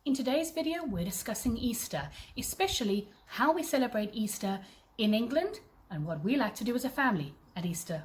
In today's video, we're discussing Easter, especially how we celebrate Easter in England and what we like to do as a family at Easter.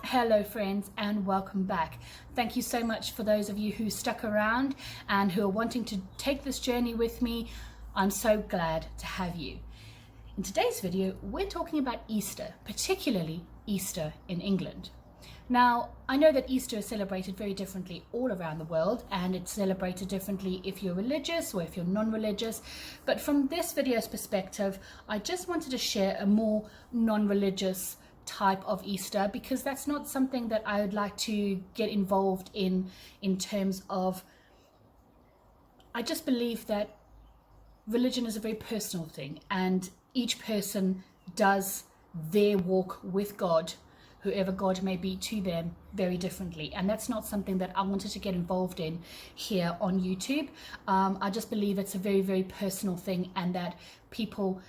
Hello friends and welcome back. Thank you so much for those of you who stuck around and who are wanting to take this journey with me. I'm so glad to have you. In today's video, we're talking about Easter, particularly Easter in England. Now, I know that Easter is celebrated very differently all around the world, and it's celebrated differently if you're religious or if you're non-religious. But from this video's perspective, I just wanted to share a more non-religious type of Easter, because that's not something that I would like to get involved in terms of, I just believe that religion is a very personal thing and each person does their walk with God, whoever God may be to them, very differently, and that's not something that I wanted to get involved in here on YouTube. I just believe it's a very, very personal thing and that people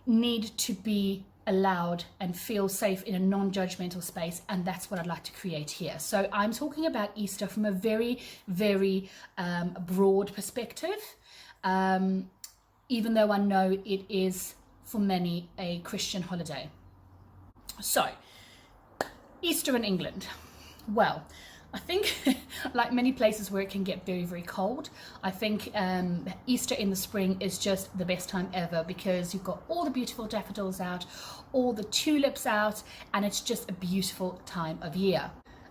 need to be allowed and feel safe in a non-judgmental space, and that's what I'd like to create here. So I'm talking about Easter from a very, very broad perspective, even though I know it is for many a Christian holiday. So Easter in England, well, I think like many places where it can get very, very cold, I think Easter in the spring is just the best time ever, because you've got all the beautiful daffodils out, all the tulips out, and it's just a beautiful time of year.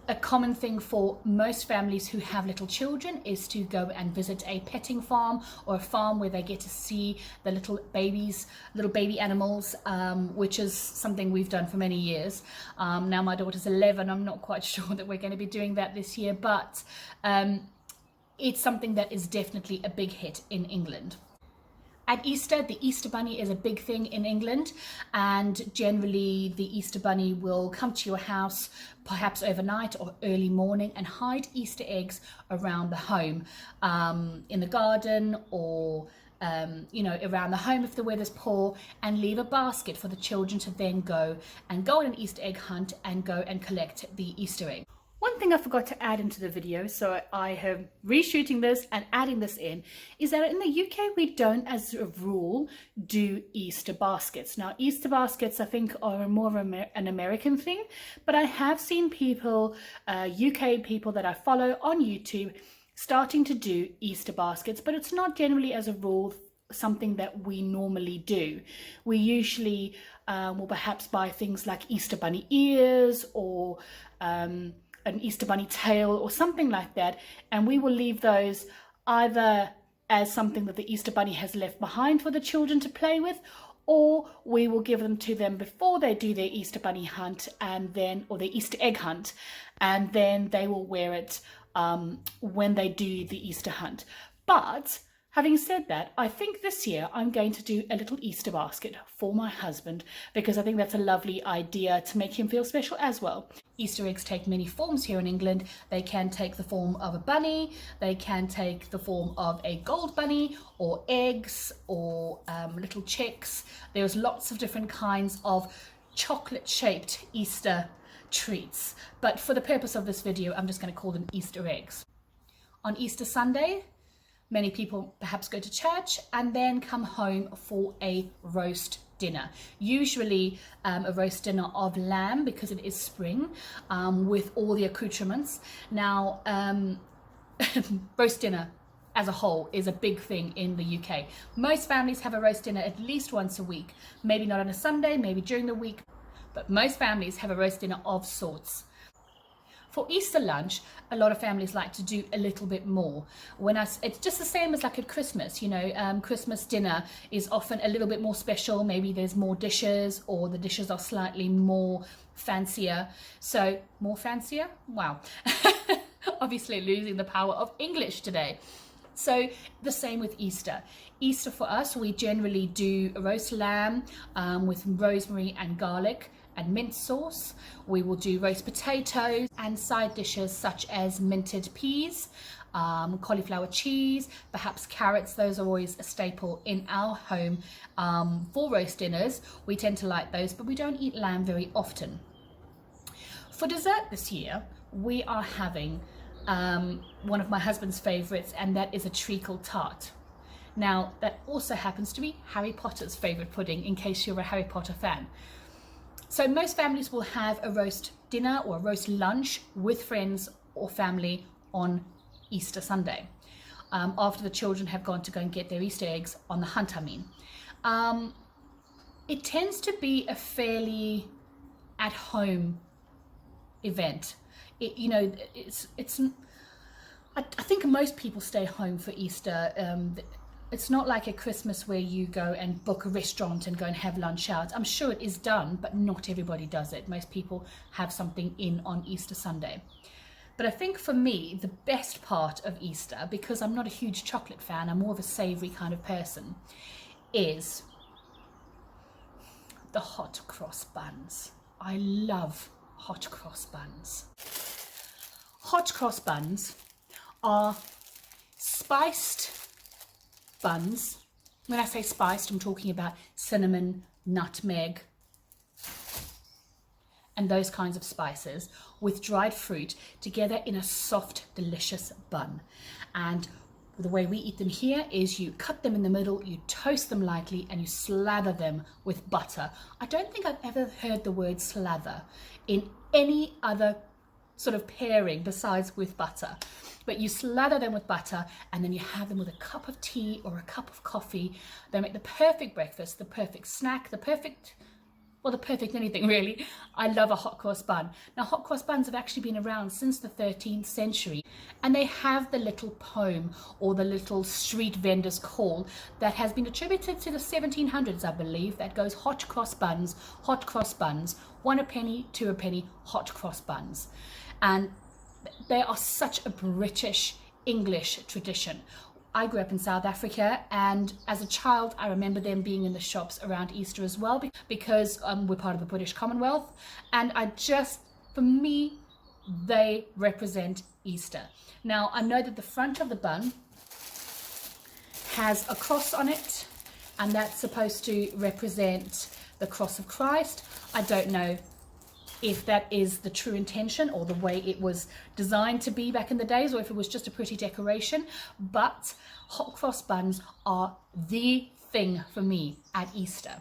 A common thing for most families who have little children is to go and visit a petting farm or a farm where they get to see the little baby animals, which is something we've done for many years. Now my daughter's 11, I'm not quite sure that we're going to be doing that this year, but it's something that is definitely a big hit in England. At Easter, the Easter Bunny is a big thing in England, and generally the Easter Bunny will come to your house perhaps overnight or early morning and hide Easter eggs around the home, in the garden or around the home if the weather's poor, and leave a basket for the children to then go on an Easter egg hunt and go and collect the Easter egg. One thing I forgot to add into the video, so I am reshooting this and adding this in, is that in the UK we don't, as a rule, do Easter baskets. Now, Easter baskets I think are more of an American thing, but I have seen people, UK people that I follow on YouTube, starting to do Easter baskets, but it's not generally, as a rule, something that we normally do. We usually will perhaps buy things like Easter bunny ears or an Easter bunny tail or something like that, and we will leave those either as something that the Easter Bunny has left behind for the children to play with, or we will give them to them before they do their Easter Bunny hunt, and then, or their Easter egg hunt, and then they will wear it when they do the Easter hunt. But having said that, I think this year I'm going to do a little Easter basket for my husband, because I think that's a lovely idea to make him feel special as well. Easter eggs take many forms here in England. They can take the form of a bunny, they can take the form of a gold bunny, or eggs, or little chicks. There's lots of different kinds of chocolate-shaped Easter treats, but for the purpose of this video, I'm just going to call them Easter eggs. On Easter Sunday, many people perhaps go to church and then come home for a roast dinner. Usually a roast dinner of lamb, because it is spring, with all the accoutrements. Now, roast dinner as a whole is a big thing in the UK. Most families have a roast dinner at least once a week. Maybe not on a Sunday, maybe during the week, but most families have a roast dinner of sorts. For Easter lunch, a lot of families like to do a little bit more. It's just the same as like at Christmas, you know, Christmas dinner is often a little bit more special. Maybe there's more dishes, or the dishes are slightly more fancier. So, more fancier? Wow. Obviously losing the power of English today. So the same with Easter. Easter for us, we generally do a roast lamb with rosemary and garlic and mint sauce. We will do roast potatoes and side dishes such as minted peas, cauliflower cheese, perhaps carrots. Those are always a staple in our home for roast dinners. We tend to like those, but we don't eat lamb very often. For dessert this year, we are having one of my husband's favorites, and that is a treacle tart. Now, that also happens to be Harry Potter's favorite pudding, in case you're a Harry Potter fan. So most families will have a roast dinner or a roast lunch with friends or family on Easter Sunday, after the children have gone to go and get their Easter eggs on the hunt, I mean. It tends to be a fairly at-home event. I think most people stay home for Easter. It's not like at Christmas where you go and book a restaurant and go and have lunch out. I'm sure it is done, but not everybody does it. Most people have something in on Easter Sunday. But I think for me, the best part of Easter, because I'm not a huge chocolate fan, I'm more of a savoury kind of person, is the hot cross buns. I love hot cross buns. Hot cross buns are spiced buns. When I say spiced, I'm talking about cinnamon, nutmeg, and those kinds of spices with dried fruit together in a soft, delicious bun. And the way we eat them here is you cut them in the middle, you toast them lightly, and you slather them with butter. I don't think I've ever heard the word slather in any other sort of pairing besides with butter. But you slather them with butter, and then you have them with a cup of tea or a cup of coffee. They make the perfect breakfast, the perfect snack, the perfect anything really. I love a hot cross bun. Now, hot cross buns have actually been around since the 13th century, and they have the little poem or the little street vendor's call that has been attributed to the 1700s, I believe, that goes hot cross buns, 1 a penny, 2 a penny, hot cross buns. And they are such a British English tradition. I grew up in South Africa, and as a child I remember them being in the shops around Easter as well, because we're part of the British Commonwealth, and for me, they represent Easter. Now, I know that the front of the bun has a cross on it, and that's supposed to represent the cross of Christ. I don't know if that is the true intention or the way it was designed to be back in the days, or if it was just a pretty decoration, but hot cross buns are the thing for me at Easter.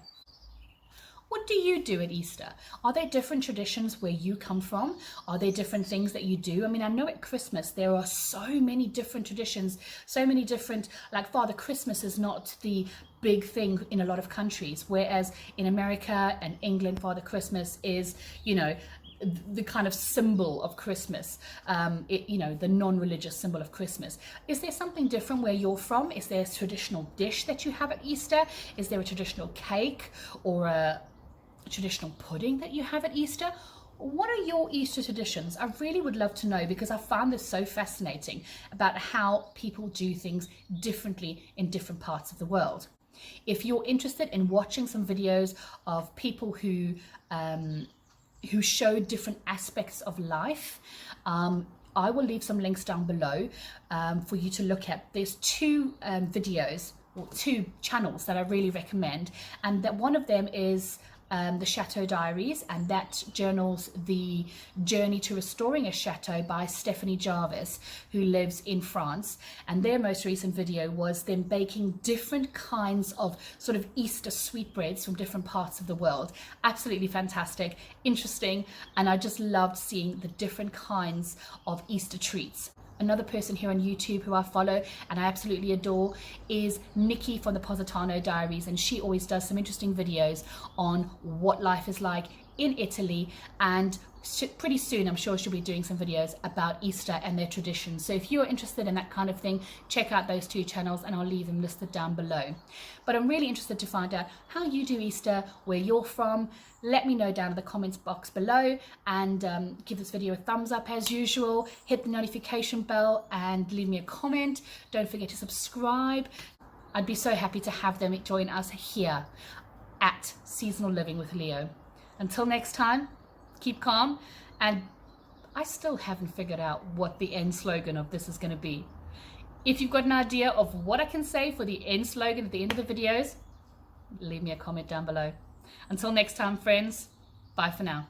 What do you do at Easter? Are there different traditions where you come from? Are there different things that you do? I mean, I know at Christmas there are so many different traditions, so many different, like Father Christmas is not the big thing in a lot of countries, whereas in America and England, Father Christmas is, the kind of symbol of Christmas, you know, the non-religious symbol of Christmas. Is there something different where you're from? Is there a traditional dish that you have at Easter? Is there a traditional cake or a traditional pudding that you have at Easter? What are your Easter traditions? I really would love to know, because I found this so fascinating about how people do things differently in different parts of the world. If you're interested in watching some videos of people who show different aspects of life, I will leave some links down below for you to look at. There's two videos, or two channels that I really recommend, and that one of them is the Chateau Diaries, and that journals the journey to restoring a chateau by Stephanie Jarvis, who lives in France. And their most recent video was them baking different kinds of sort of Easter sweetbreads from different parts of the world. Absolutely fantastic, interesting, and I just loved seeing the different kinds of Easter treats. Another person here on YouTube who I follow and I absolutely adore is Nikki from the Positano Diaries, and she always does some interesting videos on what life is like in Italy, and pretty soon I'm sure she'll be doing some videos about Easter and their traditions. So if you're interested in that kind of thing, check out those two channels, and I'll leave them listed down below. But I'm really interested to find out how you do Easter, where you're from. Let me know down in the comments box below, and give this video a thumbs up as usual. Hit the notification bell and leave me a comment. Don't forget to subscribe. I'd be so happy to have them join us here at Seasonal Living with Leo. Until next time, keep calm, and I still haven't figured out what the end slogan of this is going to be. If you've got an idea of what I can say for the end slogan at the end of the videos, leave me a comment down below. Until next time, friends, bye for now.